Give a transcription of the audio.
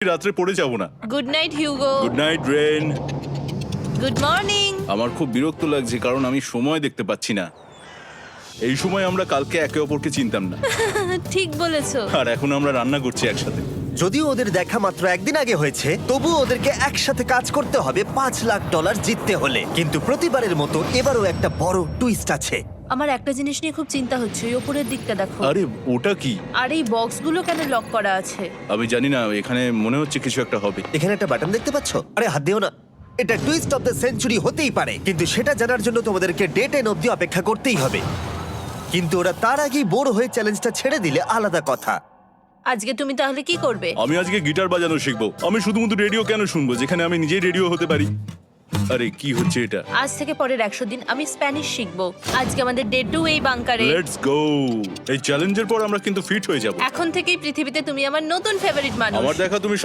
রাত্রে পড়ে যাব না। Good night Hugo. Good night Ren. Good morning. আমার খুব বিরক্ত লাগছে কারণ আমি সময় দেখতে পাচ্ছি না। এই সময় আমরা কালকে একে অপরকে চিনতাম না, ঠিক বলেছো। আর এখন আমরা রান্না করছি একসাথে। যদিও ওদের দেখা মাত্র একদিন আগে হয়েছে, তবুও ওদেরকে একসাথে কাজ করতে হবে $5 লাখ জিততে হলে। কিন্তু প্রতিবারের মতো এবারও একটা বড় টুইস্ট আছে। আমার একটা জিনিস নিয়ে খুব চিন্তা হচ্ছে, ওই উপরের দিকটা দেখো। আরে ওটা কি? আর এই বক্সগুলো কেন লক করা আছে? আমি জানি না, এখানে মনে হচ্ছে কিছু একটা হবে। এখানে একটা বাটন দেখতে পাচ্ছ? আরে হাত দিও না। এটা টুইস্ট অফ দ্য সেঞ্চুরি হতেই পারে, কিন্তু সেটা জানার জন্য তোমাদেরকে ডে 10 অব্দি অপেক্ষা করতেই হবে। কিন্তু ওরা তার আগেই বোর হয়ে চ্যালেঞ্জটা ছেড়ে দিলে আলাদা কথা। আজকে তুমি তাহলে কি করবে? আমি আজকে গিটার বাজানো শিখবো। আমি শুধুমাত্র রেডিও কেন শুনবো যেখানে আমি নিজেই রেডিও হতে পারি? আরে কি হচ্ছে এটা? আজ থেকে পরের 100 দিন আমি স্প্যানিশ শিখবো। আজকে আমাদের ডে 2 এই বাংকারে। Let's go. এই চ্যালেঞ্জের পর আমরা কিন্তু ফিট হয়ে যাব। এখন থেকেই পৃথিবীতে তুমি আমার নতুন ফেভারিট মানুষ। আমার দেখা তুমি